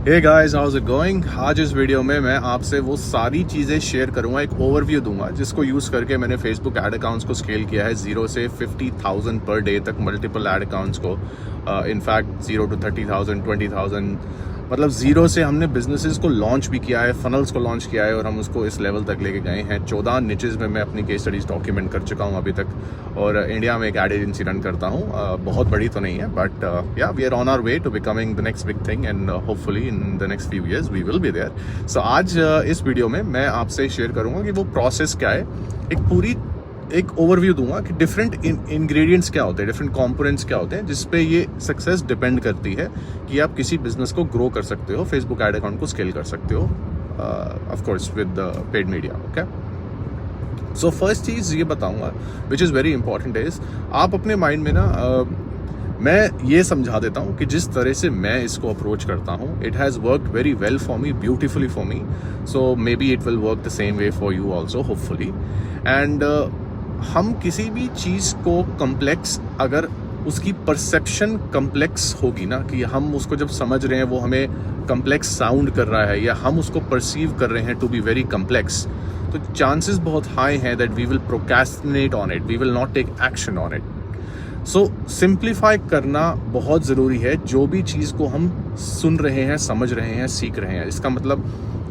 Hey guys, how's it going. आज इस video में मैं आपसे वो सारी चीज़ें शेयर करूंगा, एक ओवरव्यू दूंगा जिसको यूज़ करके मैंने फेसबुक एड अकाउंट्स को स्केल किया है 0 से 50,000 पर डे तक, मल्टीपल एड अकाउंट्स को। इनफैक्ट 0 to 30,000, 20,000, मतलब 0 से हमने बिजनेसेस को लॉन्च भी किया है, फनल्स को लॉन्च किया है और हम उसको इस लेवल तक लेके गए हैं। 14 निचेस में मैं अपनी केस स्टडीज डॉक्यूमेंट कर चुका हूँ अभी तक, और इंडिया में एक एड एजेंसी रन करता हूँ। बहुत बड़ी तो नहीं है, but yeah we are on our way to becoming the next big thing, and hopefully in the next few years we will be there. So आज इस वीडियो में मैं आपसे शेयर करूँगा कि वो प्रोसेस क्या है, एक ओवरव्यू दूंगा कि डिफरेंट इंग्रेडिएंट्स क्या होते हैं, डिफरेंट कंपोनेंट्स क्या होते हैं, जिसपे ये सक्सेस डिपेंड करती है कि आप किसी बिजनेस को ग्रो कर सकते हो, फेसबुक एड अकाउंट को स्केल कर सकते हो, of course with paid media. Okay, so first चीज़ ये बताऊंगा which is very important is, आप अपने माइंड में ना मैं ये समझा देता हूँ कि जिस तरह से मैं इसको अप्रोच करता हूँ, it has worked very well for me, beautifully for me, so may be it will work the same way for you also, hopefully. And हम किसी भी चीज़ को कम्प्लेक्स, अगर उसकी परसेप्शन कम्प्लेक्स होगी ना, कि हम उसको जब समझ रहे हैं वो हमें कम्प्लेक्स साउंड कर रहा है, या हम उसको परसीव कर रहे हैं टू बी वेरी कम्प्लेक्स, तो चांसेस बहुत हाई हैं that we will procrastinate on it, we will not take action on it. So simplify करना बहुत ज़रूरी है। जो भी चीज़ को हम सुन रहे हैं, समझ रहे हैं, सीख रहे हैं, इसका मतलब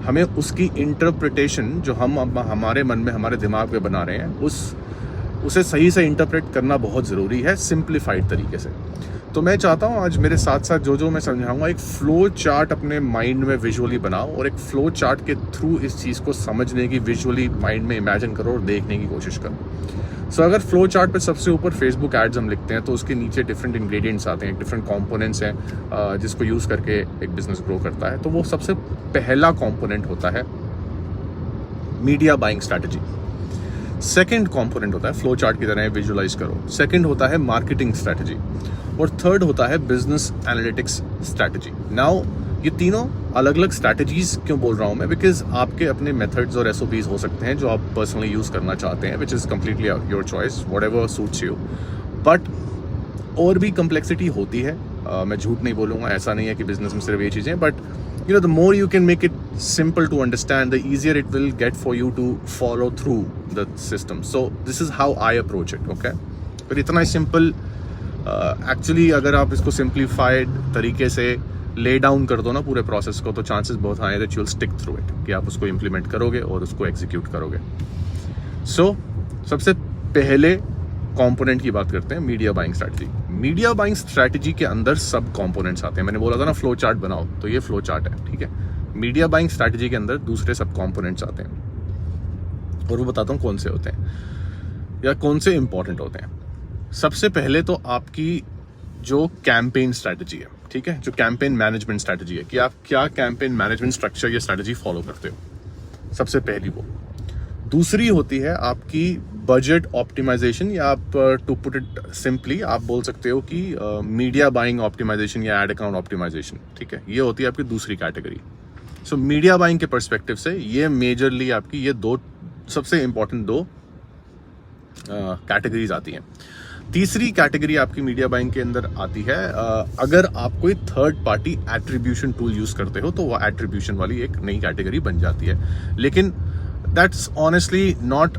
हमें उसकी इंटरप्रिटेशन जो हम हमारे मन में, हमारे दिमाग में बना रहे हैं, उसे सही से इंटरप्रेट करना बहुत ज़रूरी है, सिंप्लीफाइड तरीके से। तो मैं चाहता हूँ आज मेरे साथ साथ जो मैं समझाऊंगा, एक फ्लो चार्ट अपने माइंड में विजुअली बनाओ, और एक फ्लो चार्ट के थ्रू इस चीज़ को समझने की, विजुअली माइंड में इमेजिन करो और देखने की कोशिश करो। सो अगर फ्लो चार्ट पे सबसे ऊपर फेसबुक एड्स हम लिखते हैं, तो उसके नीचे डिफरेंट इंग्रेडिएंट्स आते हैं, डिफरेंट कंपोनेंट्स हैं जिसको यूज़ करके एक बिजनेस ग्रो करता है। तो वो सबसे पहला कंपोनेंट होता है media buying strategy. Second component होता है, फ्लो चार्ट की तरह विजुअलाइज करो, सेकंड होता है मार्केटिंग स्ट्रैटेजी, और थर्ड होता है बिजनेस एनालिटिक्स स्ट्रैटेजी। नाउ ये तीनों अलग अलग स्ट्रैटेजीज क्यों बोल रहा हूँ मैं, बिकॉज आपके अपने मेथड्स और एसओपीज हो सकते हैं जो आप पर्सनली यूज़ करना चाहते हैं, which is completely your choice, what ever suits you. But और भी कम्प्लेक्सिटी होती है, मैं झूठ नहीं बोलूँगा, ऐसा नहीं है कि बिजनेस में सिर्फ ये चीज़ें, but you know, the more you can make it simple to understand, the easier it will get for you to follow through the system. So this is how I approach it. Okay, पर इतना simple, actually अगर आप इसको simplified तरीके से lay down कर दो ना पूरे प्रोसेस को, तो चांसेस बहुत हाई है that you will stick through it, कि आप उसको इम्प्लीमेंट करोगे और उसको एग्जीक्यूट करोगे। सो सबसे पहले कंपोनेंट की बात करते हैं, media buying strategy. Media buying strategy के अंदर सब कंपोनेंट्स आते हैं। मैंने बोला था ना फ्लो चार्ट बनाओ, तो ये फ्लो चार्ट है, ठीक है। मीडिया बाइंग स्ट्रैटेजी के अंदर दूसरे सब कंपोनेंट्स आते हैं, और वो बताता हूँ कौन से होते हैं या कौन से इंपॉर्टेंट होते हैं। सबसे पहले तो आपकी जो कैंपेन स्ट्रैटेजी है, ठीक है, जो कैंपेन मैनेजमेंट स्ट्रैटेजी है, कि आप क्या कैंपेन मैनेजमेंट स्ट्रक्चर या स्ट्रैटेजी फॉलो करते हो, सबसे पहली वो। दूसरी होती है आपकी बजट ऑप्टिमाइजेशन, या आप टू पुट इट सिंपली आप बोल सकते हो कि मीडिया बाइंग ऑप्टिमाइजेशन या एड अकाउंट ऑप्टिमाइजेशन, ठीक है। ये होती है आपकी दूसरी कैटेगरी। सो मीडिया बाइंग के पर्सपेक्टिव से ये मेजरली आपकी ये दो सबसे इंपॉर्टेंट दो कैटेगरीज आती हैं। तीसरी कैटेगरी आपकी मीडिया बाइंग के अंदर आती है, अगर आप कोई third party attribution tool use करते हो, तो वो एट्रीब्यूशन वाली एक नई कैटेगरी बन जाती है। लेकिन that's honestly not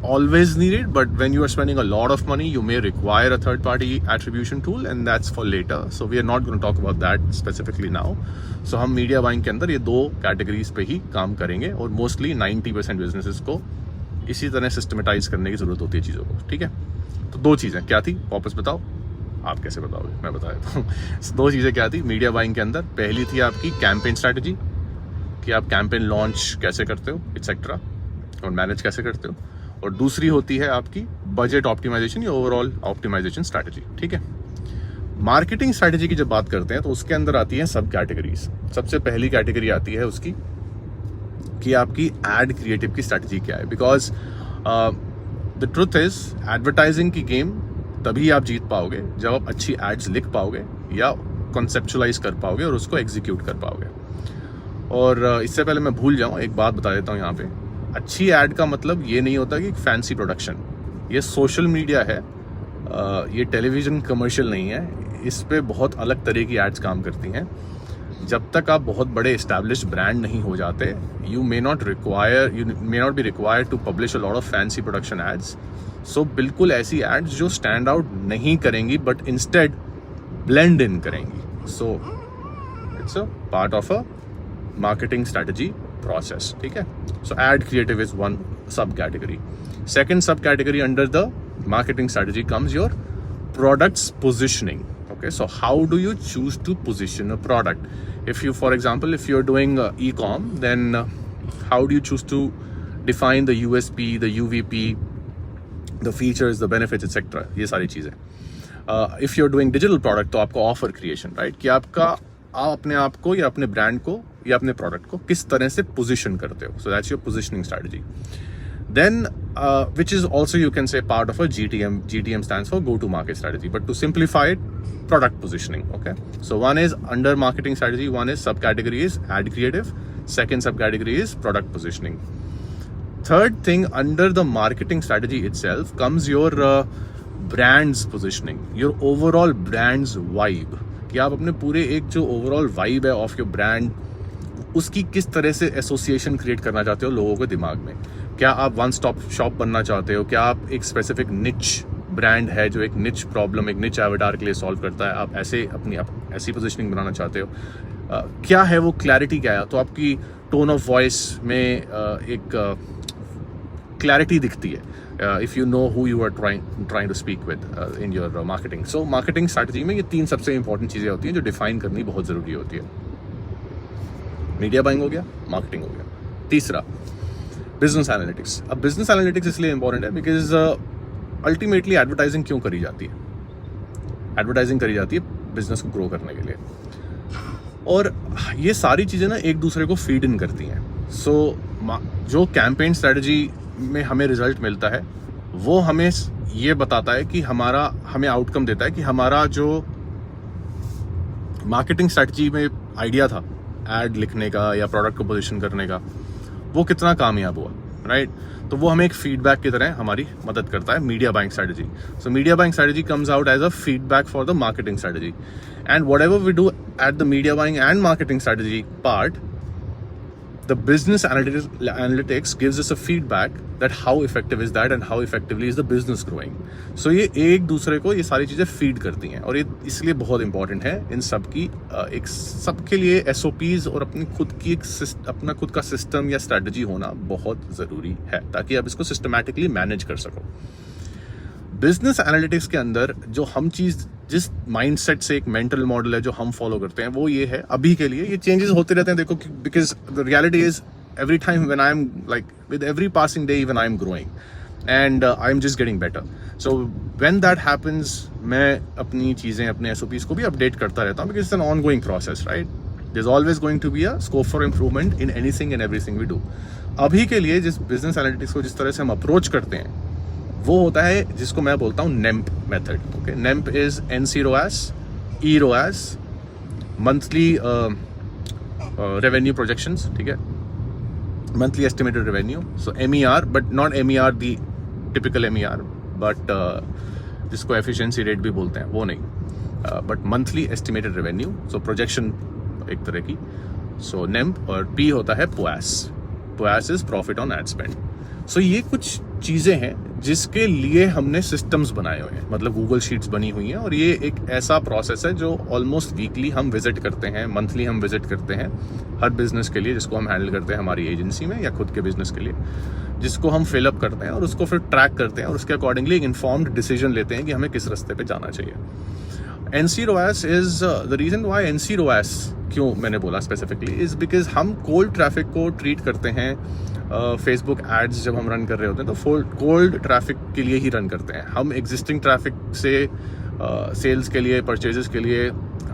always needed, but when you are spending a lot of money, you may require a third party attribution tool, and that's for later, so we are not going to talk about that specifically now. So हम media buying के अंदर ये दो categories पे ही काम करेंगे, और mostly 90% businesses को इसी तरह सिस्टमेटाइज करने की जरूरत होती है चीज़ों को, ठीक है। तो दो चीज़ें क्या थी, वापस बताओ, आप कैसे बताओगे, मैं बता देता हूँ। दो चीज़ें क्या थी मीडिया बाइंग के अंदर, पहली थी आपकी कैंपेन स्ट्रैटेजी, कि आप कैंपेन लॉन्च कैसे करते हो एक्सेट्रा, और मैनेज कैसे करते हो, और दूसरी होती है आपकी बजट ऑप्टिमाइजेशन या ओवरऑल ऑप्टिमाइजेशन स्ट्रैटेजी, ठीक है। मार्केटिंग स्ट्रैटेजी की जब बात करते हैं, तो उसके अंदर आती है सब कैटेगरीज। सबसे पहली कैटेगरी आती है उसकी कि आपकी एड क्रिएटिव की स्ट्रैटेजी क्या है, because the truth is advertising की गेम तभी आप जीत पाओगे जब आप अच्छी एड्स लिख पाओगे या कॉन्सेप्चुलाइज कर पाओगे और उसको एग्जीक्यूट कर पाओगे। और इससे पहले मैं भूल जाऊँ, एक बात बता देता हूँ यहाँ पे, अच्छी ऐड का मतलब ये नहीं होता कि फैंसी प्रोडक्शन, ये सोशल मीडिया है, ये टेलीविज़न कमर्शियल नहीं है, इस पे बहुत अलग तरह की एड्स काम करती हैं। जब तक आप बहुत बड़े एस्टैब्लिश्ड ब्रांड नहीं हो जाते, you may not be required to publish a lot of fancy production ads. So बिल्कुल ऐसी एड्स जो स्टैंड आउट नहीं करेंगी बट इंस्टेड ब्लेंड इन करेंगी. So it's a part of a marketing strategy process. ठीक है. So ad creative is one subcategory. Second subcategory under the marketing strategy comes your product's positioning. Okay, so how do you choose to position a product? If you, for example, if you're doing e-com, then how do you choose to define the USP, the UVP, the features, the benefits, etc. ये सारी चीजें. If you're doing digital product, तो आपको offer creation, right? कि आप अपने आप को या अपने ब्रांड को या अपने प्रोडक्ट को किस तरह से पोजीशन करते हो. So that's your positioning strategy. Then which is also you can say part of a GTM. GTM stands for go to market strategy, but to simplify it, product positioning. Okay, so one is under marketing strategy, one is sub category is ad creative, second sub category is product positioning. Third thing under the marketing strategy itself comes your brand's positioning, your overall brand's vibe. कि आप अपने पूरे एक जो overall vibe है of your brand, उसकी किस तरह से एसोसिएशन क्रिएट करना चाहते हो लोगों के दिमाग में. क्या आप वन स्टॉप शॉप बनना चाहते हो? क्या आप एक स्पेसिफिक निच ब्रांड है जो एक निच प्रॉब्लम, एक निच एवेटार के लिए सॉल्व करता है, आप ऐसी पोजीशनिंग बनाना चाहते हो? क्या है वो क्लैरिटी, क्या है? तो आपकी टोन ऑफ वॉइस में एक क्लैरिटी दिखती है. If you know who you are trying to speak with in your marketing. So marketing strategy में ये 3 सबसे इंपॉर्टेंट चीजें होती हैं जो डिफाइन करनी बहुत जरूरी होती है. मीडिया बाइंग हो गया, मार्केटिंग हो गया. तीसरा, बिजनेस एनालिटिक्स. अब बिजनेस एनालिटिक्स इसलिए इंपॉर्टेंट है बिकॉज अल्टीमेटली एडवर्टाइजिंग क्यों करी जाती है? एडवर्टाइजिंग करी जाती है बिजनेस को ग्रो करने के लिए, और ये सारी चीजें ना एक दूसरे को फीड इन करती हैं. सो जो कैंपेन स्ट्रेटजी में हमें रिजल्ट मिलता है वो हमें ये बताता है कि हमें आउटकम देता है कि हमारा जो मार्केटिंग स्ट्रेटजी में आइडिया था एड लिखने का या प्रोडक्ट को पोजीशन करने का, वो कितना कामयाब हुआ, राइट? तो वो हमें एक फीडबैक की तरह हमारी मदद करता है media buying strategy. So media buying strategy comes out as a feedback for the marketing strategy, and whatever we do at the media buying and marketing strategy part, the business analytics gives us a feedback that how effective is that and how effectively is the business growing. So ये एक दूसरे को ये सारी चीजें feed करती हैं, और ये इसलिए बहुत इंपॉर्टेंट है इन सब की एक सबके लिए SOPs और अपना खुद का सिस्टम या स्ट्रेटजी होना बहुत जरूरी है ताकि आप इसको सिस्टमैटिकली मैनेज कर सको. बिजनेस एनालिटिक्स के अंदर जो हम जिस माइंडसेट से एक मेंटल मॉडल है जो हम फॉलो करते हैं वो ये है, अभी के लिए ये चेंजेस होते रहते हैं. देखो, because the reality is every time when I'm like, with every passing day even I'm growing and I'm just getting better. So when that happens, मैं अपनी चीज़ें अपने SOPs को भी अपडेट करता रहता हूँ because it's an ongoing process, right? There's always going to be a scope for improvement in anything and everything we do. अभी के लिए जिस बिजनेस एनालिटिक्स को जिस तरह से हम अप्रोच करते हैं वो होता है जिसको मैं बोलता हूँ NEMP method. Okay, NEMP is NC ROAS, E ROAS, monthly revenue projections, ठीक है, monthly estimated revenue. So MER, but not MER the typical MER, but जिसको efficiency rate भी बोलते हैं वो नहीं, but monthly estimated revenue. So projection एक तरह की. So NEMP, और P होता है POAS. POAS is profit on ad spend. So ये कुछ चीज़ें हैं जिसके लिए हमने सिस्टम्स बनाए हुए हैं, मतलब गूगल शीट्स बनी हुई हैं, और ये एक ऐसा प्रोसेस है जो ऑलमोस्ट वीकली हम विजिट करते हैं, मंथली हम विजिट करते हैं हर बिजनेस के लिए जिसको हम हैंडल करते हैं हमारी एजेंसी में या खुद के बिजनेस के लिए, जिसको हम फिलअप करते हैं और उसको फिर ट्रैक करते हैं और उसके अकॉर्डिंगली एक इन्फॉर्म्ड डिसीजन लेते हैं कि हमें किस रास्ते पे जाना चाहिए. NC ROAS is the reason why NC ROAS क्यों मैंने बोला स्पेसिफिकली इज बिकॉज हम कोल्ड ट्रैफिक को ट्रीट करते हैं. फेसबुक एड्स जब हम रन कर रहे होते हैं तो कोल्ड ट्रैफिक के लिए ही रन करते हैं. हम एग्जिस्टिंग ट्रैफिक से सेल्स के लिए, परचेजेस के लिए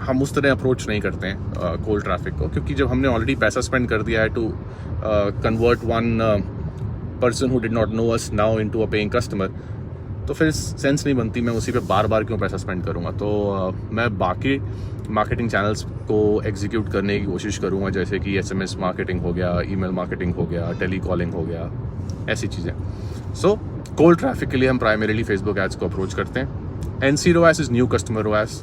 हम उस तरह अप्रोच नहीं करते हैं कोल्ड ट्रैफिक को, क्योंकि जब हमने ऑलरेडी पैसा स्पेंड कर दिया है to convert one person who did not know us now into a paying customer, तो फिर सेंस नहीं बनती मैं उसी पे बार बार क्यों पैसा स्पेंड करूँगा. तो मैं बाकी मार्केटिंग चैनल्स को एग्जीक्यूट करने की कोशिश करूँगा, जैसे कि SMS मार्केटिंग हो गया, ईमेल मार्केटिंग हो गया, टेली कॉलिंग हो गया, ऐसी चीज़ें. सो कोल्ड ट्रैफिक के लिए हम प्राइमरीली फेसबुक एड्स को अप्रोच करते हैं. NC ROAS is new customer ROAS.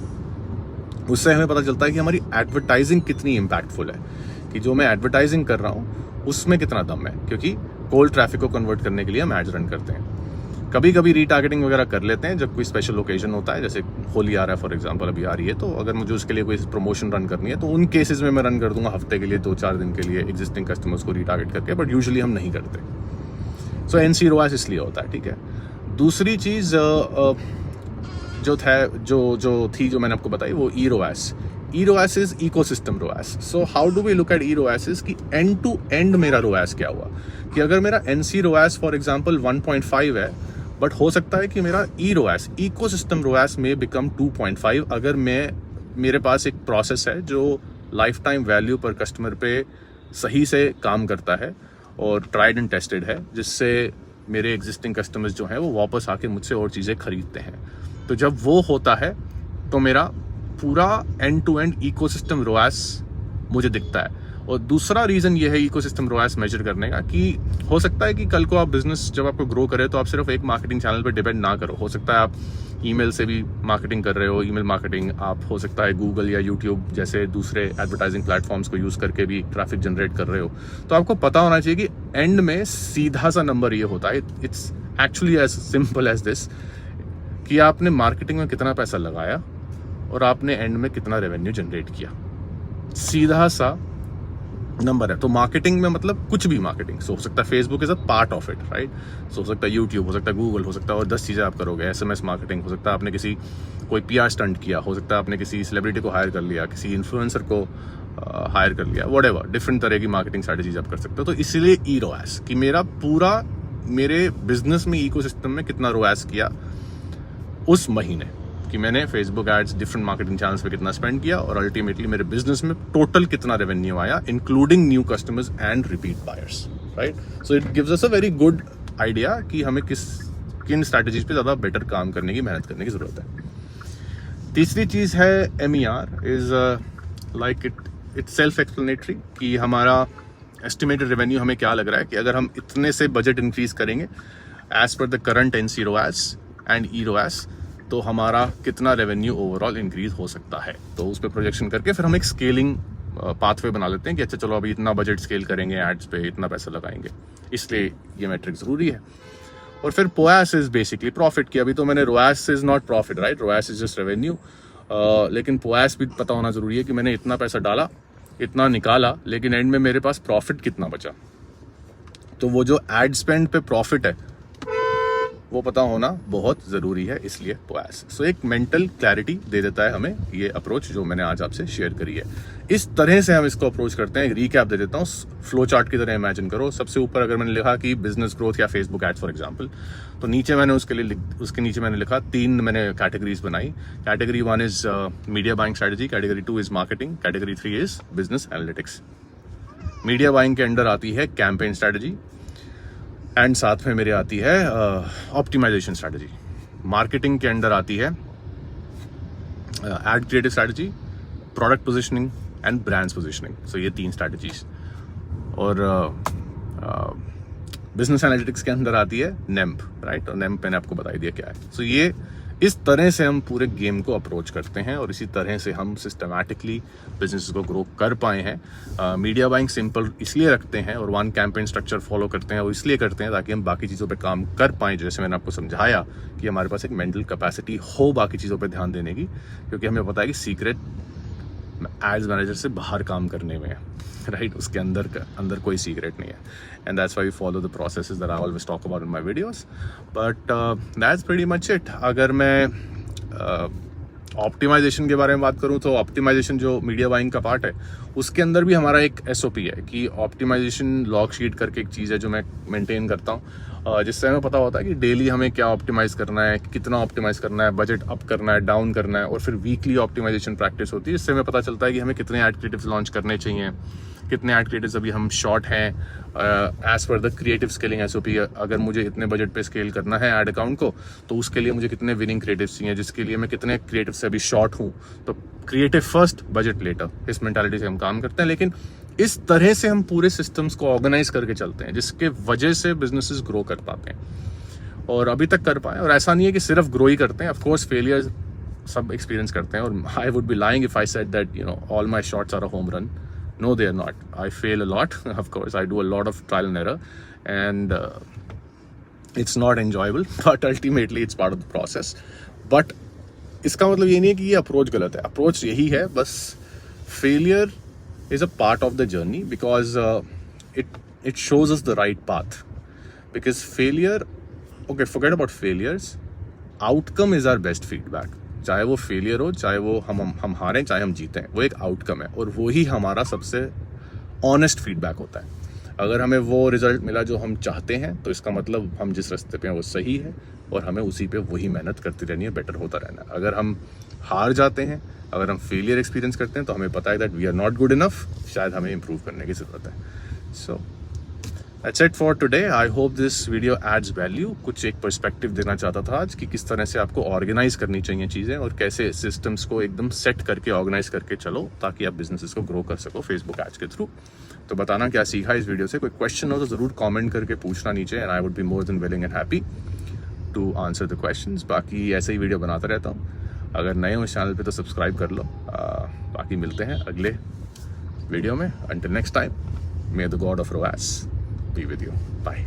उससे हमें पता चलता है कि हमारी एडवर्टाइजिंग कितनी इम्पैक्टफुल है, कि जो मैं एडवर्टाइजिंग कर रहा हूँ उसमें कितना दम है, क्योंकि कोल्ड ट्रैफिक को कन्वर्ट करने के लिए हम एड्स रन करते हैं। कभी कभी रीटारगेटिंग वगैरह कर लेते हैं जब कोई स्पेशल ओकेजन होता है, जैसे होली आ रहा है फॉर एग्जांपल, अभी आ रही है, तो अगर मुझे उसके लिए कोई प्रमोशन रन करनी है तो उन केसेस में मैं रन कर दूंगा हफ्ते के लिए, 2-4 दिन के लिए एग्जिस्टिंग कस्टमर्स को रीटारगेट करके, बट यूजुअली हम नहीं करते। सो एनसी रोआस इसलिए होता है, ठीक है। दूसरी चीज़ जो मैंने आपको बताई वो eROAS. EROAS is ecosystem ROAS. So how do we look at eROAS is कि एंड टू एंड मेरा रोआस क्या हुआ, कि अगर मेरा एनसी रोआस फॉर एग्जांपल 1.5 है, बट हो सकता है कि मेरा ई-रोआस इकोसिस्टम रोआस में बिकम 2.5 अगर मेरे पास एक प्रोसेस है जो लाइफ टाइम वैल्यू पर कस्टमर पे सही से काम करता है और ट्राइड एंड टेस्टेड है, जिससे मेरे एग्जिस्टिंग कस्टमर्स जो हैं वो वापस आके मुझसे और चीज़ें खरीदते हैं। तो जब वो होता है तो मेरा पूरा and to and ecosystem ROAS मुझे दिखता है। और दूसरा रीज़न ये है इकोसिस्टम रोआस मेजर करने का, कि हो सकता है कि कल को आप बिजनेस जब आपको ग्रो करे तो आप सिर्फ एक मार्केटिंग चैनल पर डिपेंड ना करो। हो सकता है आप ईमेल से भी मार्केटिंग कर रहे हो, ईमेल मार्केटिंग, आप हो सकता है गूगल या यूट्यूब जैसे दूसरे एडवर्टाइजिंग प्लेटफॉर्म्स को यूज़ करके भी ट्रैफिक जनरेट कर रहे हो। तो आपको पता होना चाहिए कि एंड में सीधा सा नंबर ये होता है, it's actually as simple as this, कि आपने मार्केटिंग में कितना पैसा लगाया और आपने एंड में कितना रेवेन्यू जनरेट किया। सीधा सा नंबर है। तो मार्केटिंग में मतलब कुछ भी मार्केटिंग, सो हो सकता है Facebook is a part of it, right. So हो सकता है यूट्यूब, हो सकता है गूगल, हो सकता है और 10 चीज़ें आप करोगे। एसएमएस मार्केटिंग, हो सकता है आपने कोई पीआर स्टंट किया, हो सकता है आपने किसी सेलिब्रिटी को हायर कर लिया, किसी इन्फ्लुएंसर को हायर कर लिया, व्हाटएवर, डिफरेंट तरह की मार्केटिंग स्ट्रैटेजीज आप कर सकते हो। तो इसीलिए ई रोआस, कि मेरा पूरा मेरे बिजनेस में इकोसिस्टम में कितना रोआस किया उस महीने, कि मैंने Facebook ads different marketing channels पे कितना स्पेंड किया और अल्टीमेटली मेरे बिजनेस में टोटल कितना रेवेन्यू आया, including new customers and repeat buyers, right. So it gives us a very good idea कि हमें किन स्ट्रैटेजीज पे ज़्यादा बेटर काम करने की, मेहनत करने की ज़रूरत है। तीसरी चीज़ है MER is like it's self explanatory, कि हमारा एस्टिमेटेड रेवेन्यू हमें क्या लग रहा है कि अगर हम इतने से बजट इंक्रीज करेंगे as per the current NC ROAS and E ROAS, तो हमारा कितना रेवेन्यू ओवरऑल इंक्रीज हो सकता है। तो उस पर प्रोजेक्शन करके फिर हम एक स्केलिंग पाथवे बना लेते हैं कि अच्छा चलो अभी इतना बजट स्केल करेंगे, एड्स पे इतना पैसा लगाएंगे, इसलिए ये मैट्रिक ज़रूरी है। और फिर पोआस इज बेसिकली प्रॉफिट की। अभी तो मैंने ROAS is not profit, right, ROAS is just revenue, लेकिन पोआस भी पता होना ज़रूरी है कि मैंने इतना पैसा डाला, इतना निकाला, लेकिन एंड में मेरे पास प्रॉफिट कितना बचा। तो वो जो एड स्पेंड पे प्रॉफिट है वो पता होना बहुत ज़रूरी है, इसलिए पोआस। सो एक मेंटल क्लैरिटी दे देता है हमें ये अप्रोच जो मैंने आज आपसे शेयर करी है। इस तरह से हम इसको अप्रोच करते हैं। रीकैप दे देता हूँ, फ्लो चार्ट की तरह इमेजिन करो। सबसे ऊपर अगर मैंने लिखा कि बिजनेस ग्रोथ या फेसबुक एड्स फॉर एग्जांपल, तो नीचे मैंने उसके नीचे मैंने लिखा 3 मैंने कैटेगरीज बनाई। Category 1 is media buying strategy, category 2 is marketing, category 3 is business analytics. Media buying के अंडर आती है कैंपेन स्ट्रैटेजी एंड साथ में मेरे आती है ऑप्टिमाइजेशन स्ट्रैटेजी। मार्केटिंग के अंडर आती है ad creative strategy, product positioning and brands positioning. So ये 3 स्ट्रैटेजीज। और बिजनेस एनालिटिक्स के अंदर आती है नेम्प, राइट, और नेम्प मैंने आपको बता दिया क्या है। सो ये इस तरह से हम पूरे गेम को अप्रोच करते हैं और इसी तरह से हम सिस्टमैटिकली बिजनेस को ग्रो कर पाए हैं। मीडिया बाइंग सिंपल इसलिए रखते हैं और 1 कैंपेन स्ट्रक्चर फॉलो करते हैं, और इसलिए करते हैं ताकि हम बाकी चीज़ों पे काम कर पाएँ। जैसे मैंने आपको समझाया कि हमारे पास एक मेंटल कैपेसिटी हो बाकी चीज़ों पे ध्यान देने की, क्योंकि हमें पता है कि सीक्रेट एड्स मैनेजर से बाहर काम करने में है, राइट, उसके अंदर कोई सीक्रेट नहीं है। And that's why we follow the processes that I always talk about in my videos, but that's pretty much it. अगर मैं ऑप्टिमाइजेशन के बारे में बात करूं तो ऑप्टिमाइजेशन जो मीडिया बाइंग का पार्ट है उसके अंदर भी हमारा एक SOP है कि ऑप्टिमाइजेशन लॉग शीट करके एक चीज़ है जो मैं मेंटेन करता हूं, जिससे हमें पता होता है कि डेली हमें क्या ऑप्टिमाइज करना है, कितना ऑप्टिमाइज करना है, बजट अप करना है, डाउन करना है, और फिर वीकली ऑप्टिमाइजेशन प्रैक्टिस होती है, जिससे हमें पता चलता है कि हमें कितने एड क्रिएटिव्स लॉन्च करने चाहिए, कितने एड क्रिएटिव्स अभी हम शॉर्ट हैं as per the creative scaling SOP। अगर मुझे इतने बजट पे स्केल करना है एड अकाउंट को, तो उसके लिए मुझे कितने विनिंग क्रिएटिव्स चाहिए, जिसके लिए मैं कितने क्रिएटिव से अभी शॉर्ट हूँ। तो क्रिएटिव फर्स्ट, बजट लेटर, इस मेंटालिटी से हम काम करते हैं। लेकिन इस तरह से हम पूरे सिस्टम्स को ऑर्गेनाइज करके चलते हैं, जिसके वजह से बिजनेसेस ग्रो कर पाते हैं और अभी तक कर पाए। और ऐसा नहीं है कि सिर्फ ग्रो ही करते हैं, ऑफकोर्स फेलियर सब एक्सपीरियंस करते हैं, और I would be lying if I said that you know all my shots are a home run. No they are not. I fail a lot, of course I do a lot of trial and error, and it's not enjoyable, but ultimately it's part of the process. But इसका मतलब ये नहीं है कि ये approach गलत है. Approach यही है बस. Failure is a part of the journey because it shows us the right path. Because failure, okay, forget about failures. Outcome is our best feedback. चाहे वो फेलियर हो, चाहे वो हम हारें, चाहे हम जीतें, वो एक आउटकम है, और वो ही हमारा सबसे ऑनेस्ट फीडबैक होता है. अगर हमें वो रिजल्ट मिला जो हम चाहते हैं, तो इसका मतलब हम जिस रास्ते पे हैं वो सही है, और हमें उसी पे वही मेहनत करती रहनी है, बेटर होता रहना है. अगर हम हार जाते हैं, अगर हम फेलियर एक्सपीरियंस करते हैं, तो हमें पता है that we are not good enough, शायद हमें इम्प्रूव करने की ज़रूरत है. So that's it for today. I hope this video adds value. कुछ एक पर्सपेक्टिव देना चाहता था आज कि किस तरह से आपको ऑर्गेनाइज करनी चाहिए चीज़ें, और कैसे सिस्टम्स को एकदम सेट करके ऑर्गेनाइज करके चलो, ताकि आप बिजनेसेस को ग्रो कर सको फेसबुक एड्स के थ्रू. तो बताना क्या सीखा इस वीडियो से. कोई क्वेश्चन हो तो ज़रूर कमेंट करके पूछना नीचे, and I would be more than willing and happy to answer the questions. बाकी ऐसे ही वीडियो बनाता रहता हूँ. अगर नए हो इस चैनल पे तो सब्सक्राइब कर लो. बाकी मिलते हैं अगले वीडियो में. Until next time, may the god of ROAS be with you. Bye.